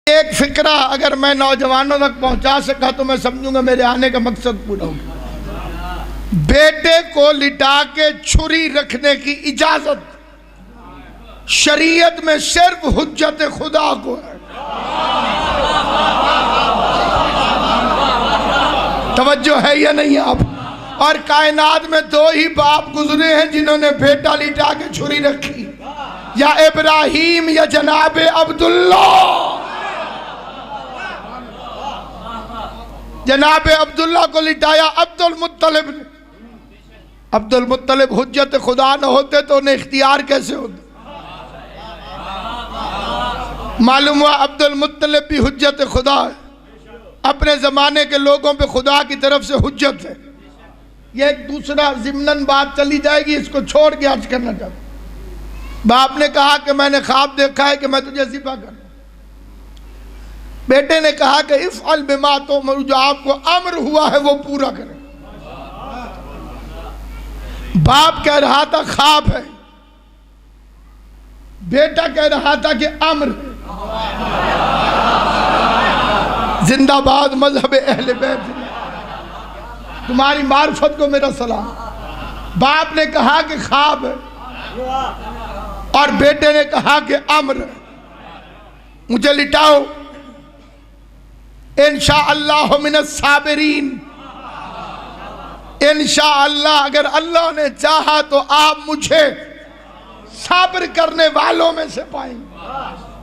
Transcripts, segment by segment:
ایک فکرہ اگر میں نوجوانوں تک پہنچا سکا تو میں سمجھوں گا میرے آنے کا مقصد پورا ہو گیا۔ بیٹے کو لٹا کے چھری رکھنے کی اجازت شریعت میں صرف حجت خدا کو ہے۔ توجہ ہے یا نہیں آپ؟ اور کائنات میں دو ہی باپ گزرے ہیں جنہوں نے بیٹا لٹا کے چھری رکھی، یا ابراہیم یا جناب عبداللہ۔ جناب عبداللہ کو لٹایا عبد المطلب نے۔ عبد المطلب حجت خدا نہ ہوتے تو انہیں اختیار کیسے ہوتے؟ معلوم ہوا عبد المطلب بھی حجت خدا ہے، اپنے زمانے کے لوگوں پہ خدا کی طرف سے حجت ہے۔ یہ ایک دوسرا ضمناً بات چلی جائے گی، اس کو چھوڑ کے عرض کرنا چاہتا ہوں۔ باپ نے کہا کہ میں نے خواب دیکھا ہے کہ میں تجھے ذبح کروں۔ بیٹے نے کہا کہ افعل بما تؤمر، جو آپ کو امر ہوا ہے وہ پورا کریں۔ باپ کہہ رہا تھا خواب ہے، بیٹا کہہ رہا تھا کہ امر ہے۔ زندہ باد مذہب اہل بیت، تمہاری معرفت کو میرا سلام۔ باپ نے کہا کہ خواب ہے اور بیٹے نے کہا کہ امر ہے، مجھے لٹاؤ، انشاءاللہ من الصابرین، انشاءاللہ اگر اللہ نے چاہا تو آپ مجھے صبر کرنے والوں میں سے پائیں گے۔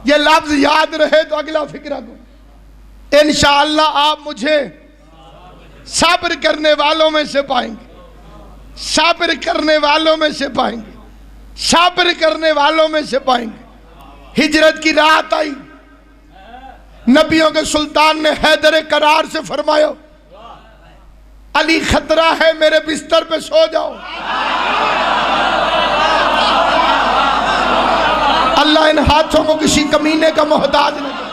یہ لفظ یاد رہے تو اگلا فکرہ کو، انشاءاللہ آپ مجھے صبر کرنے والوں میں سے پائیں گے، صبر کرنے والوں میں سے پائیں گے، صبر کرنے والوں میں سے پائیں گے۔ ہجرت کی رات آئی، نبیوں کے سلطان نے حیدر کرار سے فرمایا علی خطرہ ہے، میرے بستر پہ سو جاؤ۔ اللہ ان ہاتھوں کو کسی کمینے کا محتاج نہ کرے۔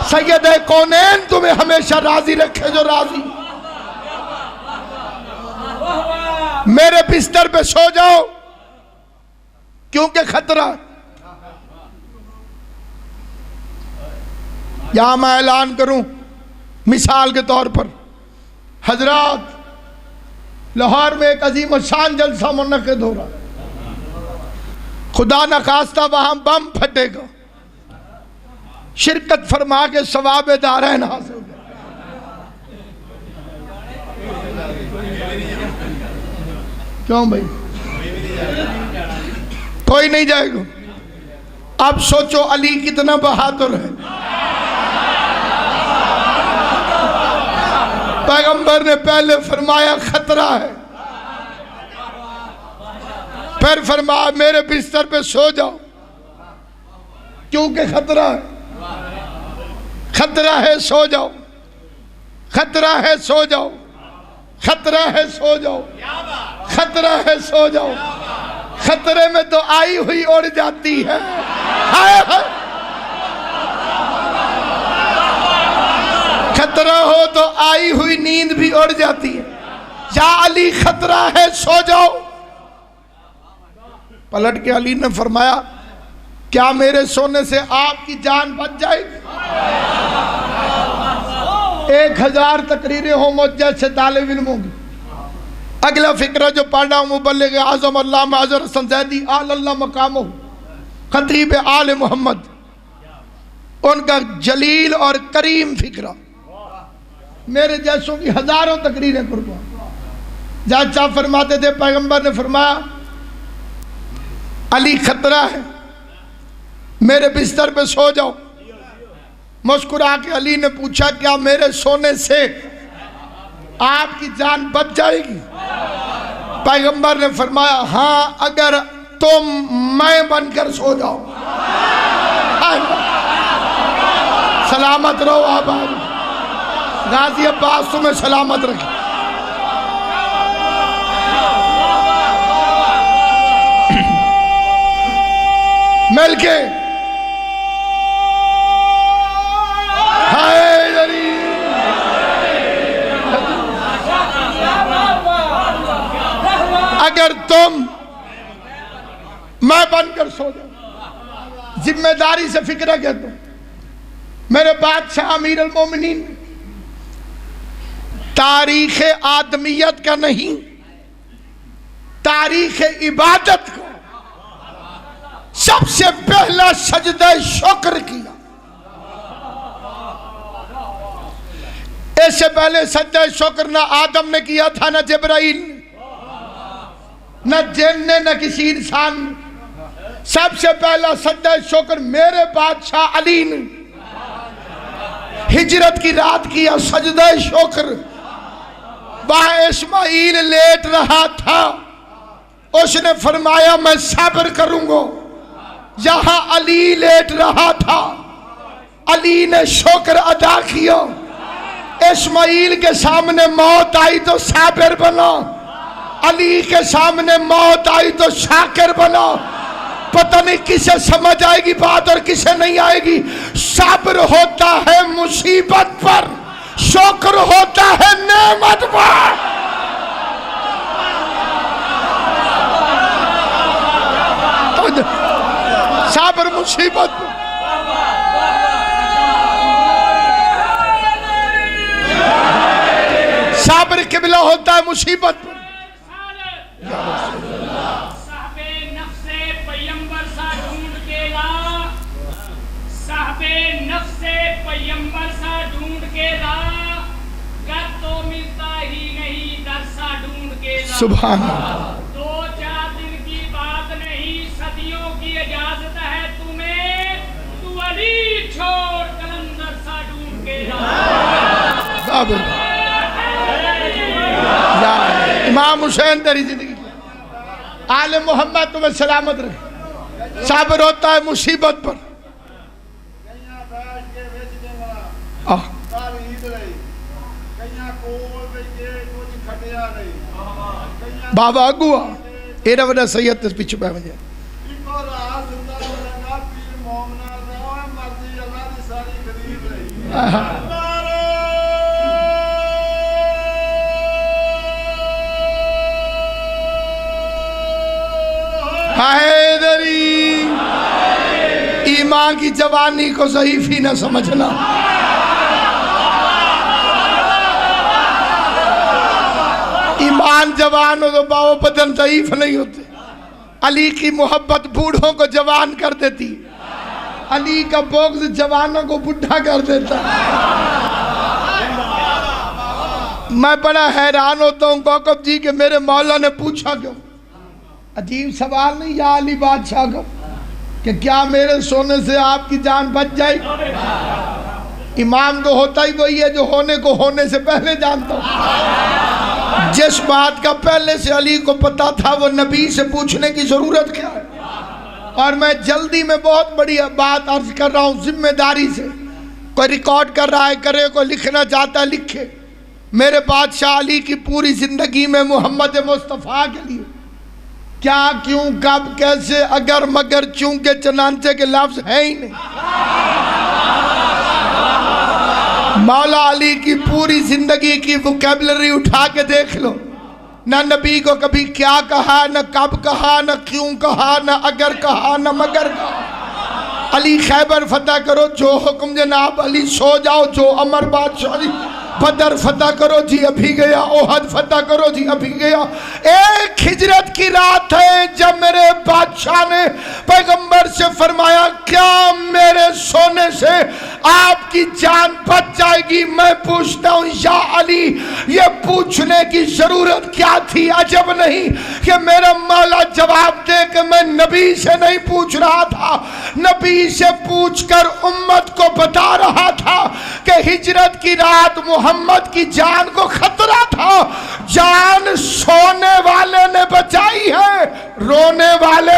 سید کونین تمہیں ہمیشہ راضی رکھے جو راضی۔ میرے بستر پہ سو جاؤ کیونکہ خطرہ۔ یہاں میں اعلان کروں مثال کے طور پر، حضرات لاہور میں ایک عظیم الشان جلسہ منعقد ہو رہا، خدا نخواستہ وہاں بم پھٹے گا، شرکت فرما کے ثواب دارین حاصل کر۔ کیوں بھائی کوئی نہیں جائے گا؟ اب سوچو علی کتنا بہادر ہے۔ پیغمبر نے پہلے فرمایا خطرہ ہے، پھر فرمایا میرے بستر پہ سو جاؤ کیونکہ خطرہ ہے، خطرہ ہے سو جاؤ، خطرہ ہے سو جاؤ، خطرہ ہے سو جاؤ، خطرہ ہے سو جاؤ۔ خطرے میں تو آئی ہوئی اڑ جاتی ہے، ہائے ہائے۔ خطرہ ہو تو آئی ہوئی نیند بھی اڑ جاتی ہے۔ یا علی خطرہ ہے سو جاؤ۔ پلٹ کے علی نے فرمایا کیا میرے سونے سے آپ کی جان بچ جائے گی؟ 1000 تقریریں ہوں مجھ جیسے طالب علموں کی۔ اگلا فکرہ جو پڑھا ہوں مبلغ اعظم علامہ اظہر حسن زیدی آل اللہ مقامہ، خطیب آل محمد، ان کا جلیل اور کریم فکرہ، میرے جیسوں کی ہزاروں تقریریں قربان۔ جج صاحب فرماتے تھے پیغمبر نے فرمایا علی خطرہ ہے، میرے بستر پہ سو جاؤ۔ مسکرا کے علی نے پوچھا کیا میرے سونے سے آپ کی جان بچ جائے گی؟ پیغمبر نے فرمایا ہاں اگر تم میں بن کر سو جاؤ۔ سلامت رہو آباد، غازی عباس تمہیں سلامت رکھے۔ مل کے اگر تم میں بن کر سو جاؤ، ذمہ داری سے فکرہ کہتا ہوں، میرے بادشاہ امیر المومنین تاریخ آدمیت کا نہیں، تاریخ عبادت کا سب سے پہلا سجدہ شکر کیا۔ اس سے پہلے سجدہ شکر نہ آدم نے کیا تھا، نہ جبرائیل نے، نہ جن نے، نہ کسی انسان نے۔ سب سے پہلا سجدہ شکر میرے بادشاہ علی نے ہجرت کی رات کیا سجدہ شکر۔ وہاں اسماعیل لیٹ رہا تھا، اس نے فرمایا میں صبر کروں گا۔ یہاں علی لیٹ رہا تھا، علی نے شکر ادا کیا۔ اسماعیل کے سامنے موت آئی تو صابر بنا، علی کے سامنے موت آئی تو شاکر بنا۔ پتہ نہیں کسے سمجھ آئے گی بات اور کسے نہیں آئے گی۔ صبر ہوتا ہے مصیبت پر، شکر ہوتا ہے نعمت پر۔ صبر مصیبت پر، صبر قبلہ ہوتا ہے مصیبت پر۔ پیمبر سا ڈھونڈ کے لا، گر تو ملتا ہی نہیں در سا ڈھونڈ کے لا۔ سبحان اللہ۔ 2-4 دن کی بات نہیں، صدیوں کی اجازت ہے تمہیں، تو علی چھوڑ کلندر سا ڈھونڈ کے لا۔ امام حسین تیری زندگی آل محمد تمہیں سلامت رکھے۔ صبر ہوتا ہے مصیبت پر۔ بابا اگوا ایرا وڈا سید تس پیچھے پہ مجھے حیدری۔ ایمان کی جوانی کو ضعیف ہی نہ سمجھنا۔ ایمان جوان ہو تو باو بدن ضعیف نہیں ہوتے۔ علی کی محبت بوڑھوں کو جوان کر دیتی، علی کا بغض جوانوں کو بڈھا کر دیتا۔ میں بڑا حیران ہوتا ہوں کوکب جی کہ میرے مولا نے پوچھا کیوں؟ عجیب سوال نہیں یا علی بادشاہ کا کہ کیا میرے سونے سے آپ کی جان بچ جائے؟ امام تو ہوتا ہی وہی ہے جو ہونے کو ہونے سے پہلے جانتا ہوں۔ جس بات کا پہلے سے علی کو پتا تھا وہ نبی سے پوچھنے کی ضرورت کیا ہے؟ اور میں جلدی میں بہت بڑی بات عرض کر رہا ہوں ذمہ داری سے۔ کوئی ریکارڈ کر رہا ہے کرے، کوئی لکھنا چاہتا ہے لکھے۔ میرے بادشاہ علی کی پوری زندگی میں محمد مصطفیٰ کے لیے کیا، کیوں، کب، کیسے، اگر، مگر، چونکہ، چنانچہ کے لفظ ہیں ہی نہیں۔ مولا علی کی پوری زندگی کی وکیبلری اٹھا کے دیکھ لو، نہ نبی کو کبھی کیا کہا، نہ کب کہا، نہ کیوں کہا، نہ اگر کہا، نہ مگر کہا۔ علی خیبر فتح کرو، جو حکم جناب علی سو جاؤ، جو امر بادشاہ جی بدر فتح کرو جی ابھی گیا، احد فتح کرو جی ابھی گیا۔ ایک ہجرت کی رات ہے جب میرے بادشاہ نے پیغمبر سے فرمایا کیا میرے سونے سے آپ کی جان بچ جائے گی؟ میں پوچھتا ہوں یا علی یہ پوچھنے کی ضرورت کیا تھی؟ عجب نہیں کہ میرا مولا جواب دے کہ میں نبی سے نہیں پوچھ رہا تھا، نبی سے پوچھ کر امت کو بتا رہا تھا کہ ہجرت کی رات محمد کی جان کو خطرہ تھا، جان سونے والے نے بچائی ہے، رونے والے